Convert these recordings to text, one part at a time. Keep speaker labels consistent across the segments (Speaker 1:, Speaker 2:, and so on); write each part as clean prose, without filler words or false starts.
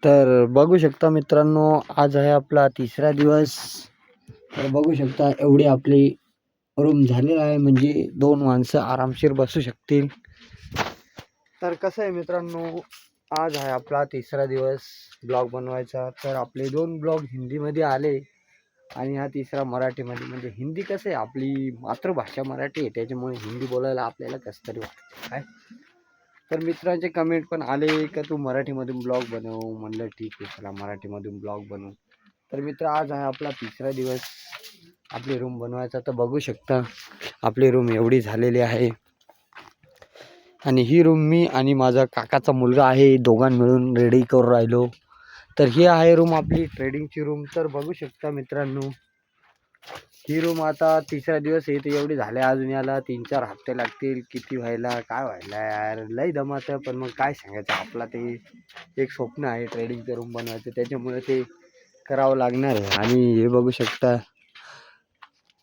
Speaker 1: तर बघू शकता मित्रांनो, आज आहे आपला तिसरा दिवस. तर बघू शकता एवढी आपली रूम झालेला आहे, म्हणजे 2 माणसं आरामशीर बसू शकतील. तर कसं आहे मित्रांनो, आज आहे आपला तिसरा दिवस ब्लॉग बनवायचा. तर आपले 2 ब्लॉग हिंदीमध्ये आले आणि हा तिसरा मराठीमध्ये. म्हणजे हिंदी कसं आहे, आपली मातृभाषा मराठी आहे, त्याच्यामुळे हिंदी बोलायला आपल्याला कसं तरी वाटतं काय. तर मित्रांचे कमेंट पण आले का तू मराठीमधून ब्लॉग बनव. म्हणलं ठीक आहे, चला मराठीमधून ब्लॉग बनवू. तर मित्र, आज आहे आपला तिसरा दिवस आपली रूम बनवायचा. तर बघू शकता आपली रूम एवढी झालेली आहे. आणि ही रूम मी आणि माझा काकाचा मुलगा आहे, दोघां मिळून रेडी करून राहिलो. तर ही आहे रूम आपली ट्रेडिंगची रूम. तर बघू शकता मित्रांनो, ही रूम आता तिसरा दिवस येते एवढी झाले. अजून याला 3-4 हप्ते लागतील. किती व्हायला काय व्हायला यार, लई दमाचं. पण मग काय सांगायचं, आपला ते एक स्वप्न आहे ट्रेडिंगचं रूम बनवायचं, त्याच्यामुळे ते करावं लागणार आहे. आणि हे बघू शकता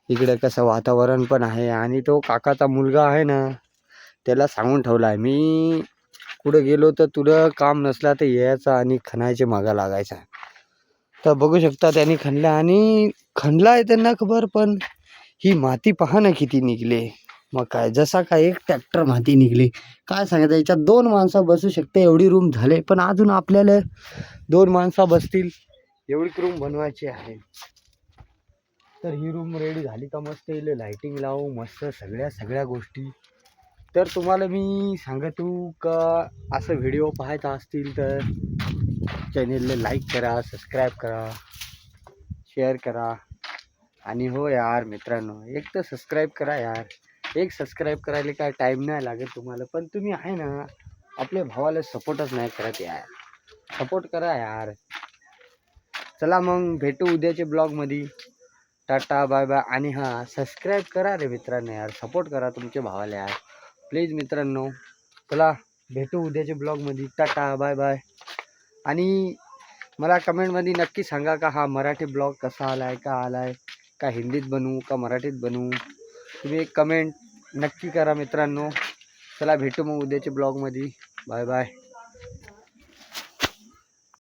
Speaker 1: इकडे कसं वातावरण पण आहे. आणि तो काकाचा मुलगा आहे ना, त्याला सांगून ठेवला आहे, मी कुठं गेलो तर तुला काम नसला तर यायचा आणि खणायचे मागा लागायचा. तर बघू शकता त्यांनी खणला आणि खणला आहे त्यांना खबर. पण ही माती पहा ना किती निघले. मग काय, जसा काय एक ट्रॅक्टर माती निघली. काय सांगायचं, याच्यात 2 माणसं बसू शकते एवढी रूम झाले. पण अजून आपल्याला 2 माणसं बसतील एवढी रूम बनवायची आहे. तर ही रूम रेडी झाली का मस्त येईल लाइटिंग लावू, मस्त सगळ्या गोष्टी. तर तुम्हाला मी सांगतो का, असं व्हिडिओ पाहायचा असतील तर चॅनेलला लाईक करा, सबस्क्राईब करा, शेअर करा. आणि हो यार मित्रांनो, एक तर सबस्क्राईब करा यार. एक सबस्क्राईब करायला काय टाईम नाही लागत तुम्हाला, पण तुम्ही आहे ना आपल्या भावाला सपोर्टच नाही करत यार. सपोर्ट करा यार. चला मग भेटू उद्याच्या ब्लॉगमध्ये. Tata bye bye. आणि हां, सबस्क्राईब करा रे मित्रांनो यार, सपोर्ट करा तुमच्या भावाला यार प्लीज मित्रांनो. चला भेटू उद्याच्या ब्लॉगमध्ये. Tata bye bye. आणि मला कमेंटमध्ये नक्की सांगा का हा मराठी ब्लॉग कसा आला आहे, का आला आहे, का हिंदीत बनवू का मराठीत बनवू. तुम्ही एक कमेंट नक्की करा मित्रांनो. चला भेटू मग उद्याच्या ब्लॉगमध्ये. Bye bye.